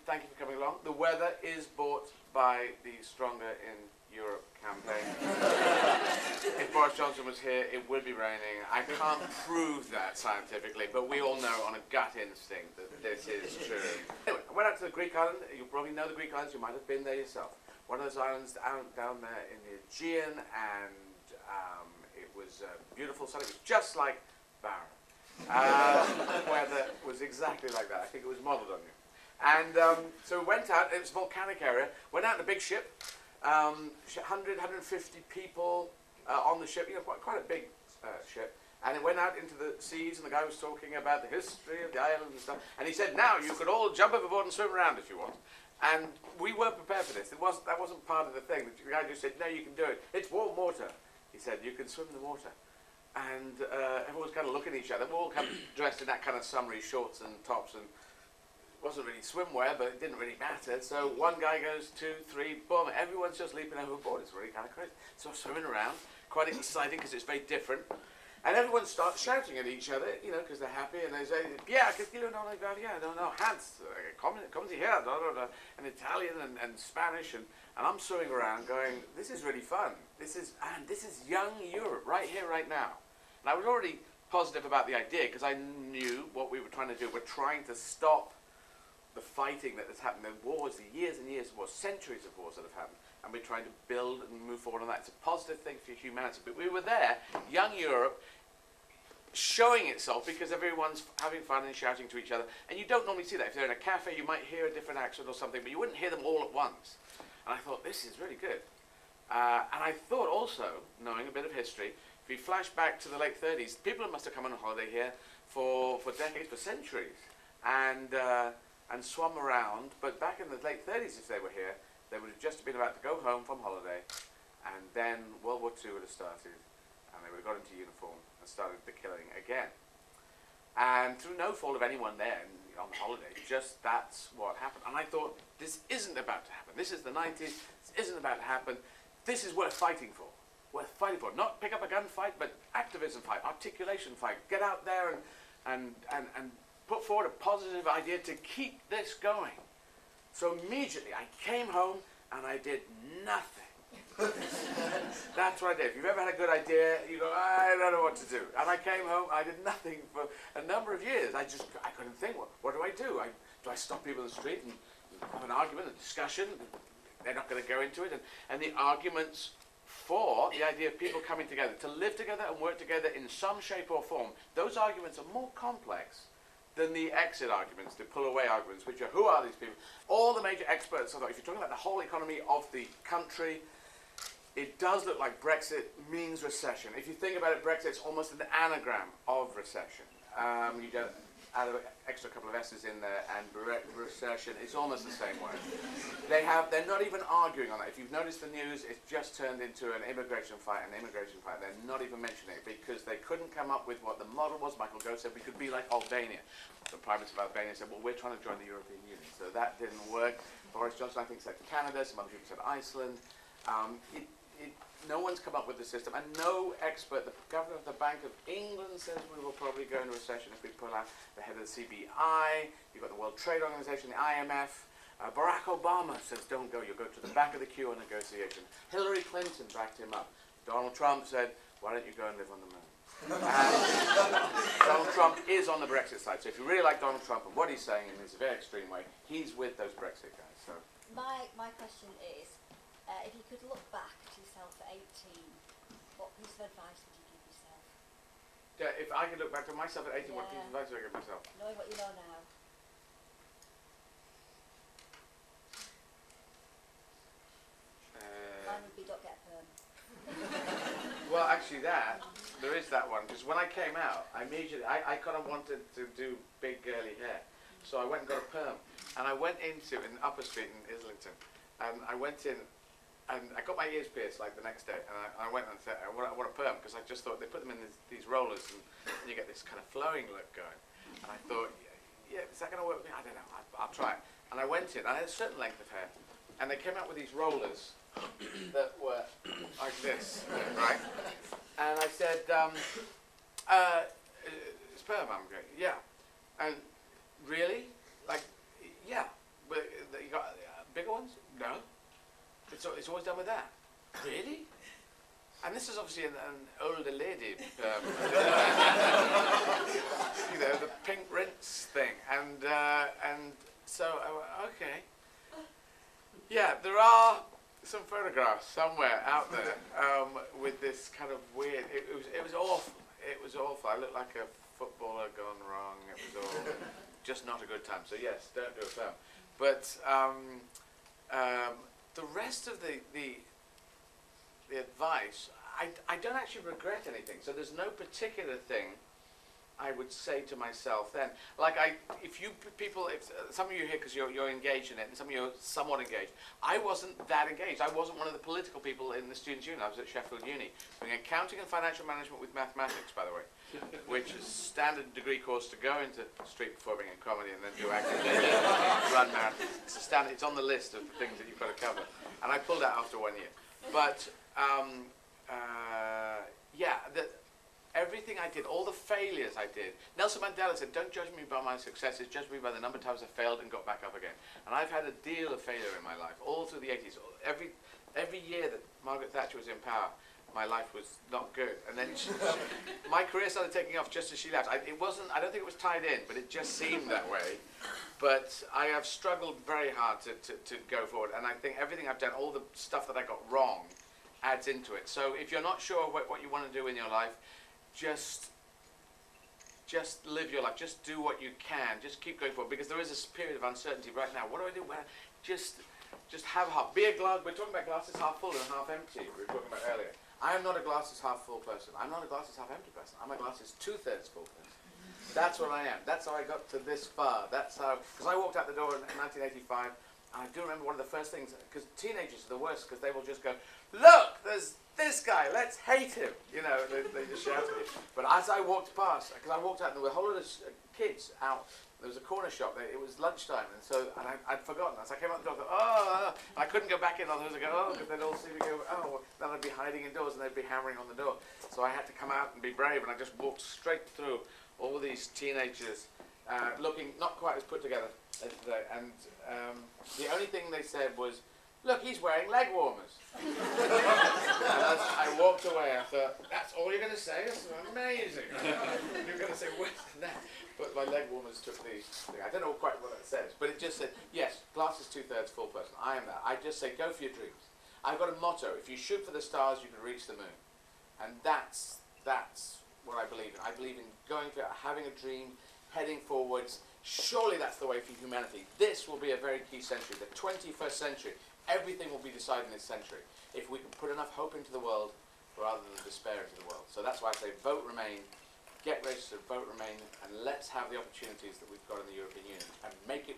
thank you for coming along. The weather is bought by the Stronger in Europe campaign. If Boris Johnson was here, it would be raining. I can't prove that scientifically, but we all know on a gut instinct that this is true. Anyway, I went out to the Greek island. You probably know the Greek islands. You might have been there yourself. One of those islands down there in the Aegean, and it was beautiful sun. It was just like Barrow. Weather was exactly like that. I think it was modelled on you. And so we went out. It was a volcanic area. Went out in a big ship. 100, 150 people on the ship. You know, quite a big ship. And it went out into the seas, and the guy was talking about the history of the island and stuff. And he said, now you could all jump overboard and swim around if you want. And we weren't prepared for this. That wasn't part of the thing. The guy just said, no, you can do it. It's warm water. He said, you can swim in the water. And everyone was kind of looking at each other. We were all kind of dressed in that kind of summery shorts and tops, and it wasn't really swimwear, but it didn't really matter. So one guy goes, 2, 3, boom, everyone's just leaping overboard. It's really kind of crazy. So swimming around, quite exciting because it's very different. And everyone starts shouting at each other, you know, because they're happy, and they say, yeah, because you know, Hans, come here, and Italian and Spanish, and I'm swimming around going, this is really fun. This is young Europe, right here, right now. And I was already positive about the idea because I knew what we were trying to do. We're trying to stop the fighting that has happened, the wars, the years and years of wars, centuries of wars that have happened, and we're trying to build and move forward on that. It's a positive thing for humanity. But we were there, young Europe, showing itself because everyone's having fun and shouting to each other. And you don't normally see that. If they're in a cafe, you might hear a different accent or something, but you wouldn't hear them all at once. And I thought, this is really good. And I thought also, knowing a bit of history, if you flash back to the late 30s, people must have come on holiday here for decades, for centuries, and swum around. But back in the late 30s, if they were here, they would have just been about to go home from holiday, and then World War II would have started, and they would have got into uniform and started the killing again. And through no fault of anyone there on holiday, just that's what happened. And I thought, this isn't about to happen. This is the 90s. This isn't about to happen. This is worth fighting for. Worth fighting for. Not pick up a gun fight, but activism fight, articulation fight. Get out there and put forward a positive idea to keep this going. So immediately I came home and I did nothing. That's what I did. If you've ever had a good idea, you go, I don't know what to do. And I came home, I did nothing for a number of years. I couldn't think, what do I do? Do I stop people in the street and have an argument, a discussion? They're not going to go into it. And the arguments for the idea of people coming together, to live together and work together in some shape or form, those arguments are more complex than the exit arguments, the pull away arguments, which are, who are these people? All the major experts, if you're talking about the whole economy of the country, it does look like Brexit means recession. If you think about it, Brexit's almost an anagram of recession. You get add an extra couple of S's in there, and recession, it's almost the same word. They're not even arguing on that. If you've noticed the news, it's just turned into an immigration fight. They're not even mentioning it because they couldn't come up with what the model was. Michael Gove said we could be like Albania. The Prime Minister of Albania said, well, we're trying to join the European Union. So that didn't work. Boris Johnson, I think, said Canada. Some other people said Iceland. No one's come up with the system, and no expert. The governor of the Bank of England says we will probably go into recession if we pull out. The head of the CBI, you've got the World Trade Organization, the IMF. Barack Obama says don't go, you'll go to the back of the queue on negotiation. Hillary Clinton backed him up. Donald Trump said, why don't you go and live on the moon? Donald Trump is on the Brexit side. So if you really like Donald Trump and what he's saying in this very extreme way, he's with those Brexit guys. So my question is, if you could look back to yourself at 18, what piece of advice would you give yourself? If I could look back to myself at 18, what piece of advice would I give myself? Knowing what you know now. Mine would be don't get a perm. Well, actually there is that one, because when I came out, I kind of wanted to do big girly hair. So I went and got a perm. And I went in Upper Street in Islington, and I went in, and I got my ears pierced like the next day, and I went and said, I want a perm, because I just thought they put them in these rollers, and you get this kind of flowing look going. And I thought, yeah, is that going to work with me? I don't know, I'll try it. And I went in, I had a certain length of hair, and they came out with these rollers that were like this, right? And I said, sperm, I'm going, yeah. And really? Like, yeah. But it's always done with that. Really? And this is obviously an older lady, you know, the pink rinse thing. And so, I went, okay. Yeah, there are some photographs somewhere out there with this kind of weird, it was awful. It was awful. I looked like a footballer gone wrong. It was all just not a good time. So yes, don't do a film. But the rest of the advice, I don't actually regret anything. So there's no particular thing I would say to myself then. Like if some of you here because you're engaged in it, and some of you are somewhat engaged. I wasn't that engaged. I wasn't one of the political people in the Students' Union. I was at Sheffield Uni doing accounting and financial management with mathematics, by the way, which is standard degree course to go into street performing and comedy and then do acting, run marathons. It's a standard. It's on the list of the things that you've got to cover. And I pulled out after 1 year. But yeah. Everything I did, all the failures I did. Nelson Mandela said, don't judge me by my successes, judge me by the number of times I failed and got back up again. And I've had a deal of failure in my life, all through the 80s. Every year that Margaret Thatcher was in power, my life was not good. And then my career started taking off just as she left. I don't think it was tied in, but it just seemed that way. But I have struggled very hard to go forward. And I think everything I've done, all the stuff that I got wrong, adds into it. So if you're not sure what you want to do in your life, just live your life. Just do what you can. Just keep going forward, because there is a period of uncertainty right now. What do I do? Well, just have heart. Be a glass. We're talking about glasses half full and half empty. We were talking about earlier. I am not a glasses half full person. I'm not a glasses half empty person. I'm a glasses 2/3 full person. That's what I am. That's how I got to this far. That's how. Because I walked out the door in 1985. And I do remember one of the first things, because teenagers are the worst, because they will just go, look, there's this guy, let's hate him. You know, they just shout at you. But as I walked past, because I walked out and there were a whole lot of kids out, there was a corner shop, it was lunchtime, and I'd forgotten. As I came out the door, I thought, I couldn't go back in, otherwise I'd go, because they'd all see me go, then I'd be hiding indoors and they'd be hammering on the door. So I had to come out and be brave, and I just walked straight through all these teenagers, looking not quite as put together as today, and the only thing they said was, look, he's wearing leg warmers. And as I walked away, I thought, that's all you're going to say? That's amazing. You're going to say worse than that. But my leg warmers took the thing. I don't know quite what that says, but it just said, yes, glasses 2/3 full person. I am that. I just say, go for your dreams. I've got a motto, if you shoot for the stars, you can reach the moon. And that's what I believe in. I believe in going for it, having a dream, heading forwards. Surely that's the way for humanity. This will be a very key century, the 21st century. Everything will be decided in this century if we can put enough hope into the world rather than despair into the world. So that's why I say vote Remain, get registered, vote Remain, and let's have the opportunities that we've got in the European Union and make it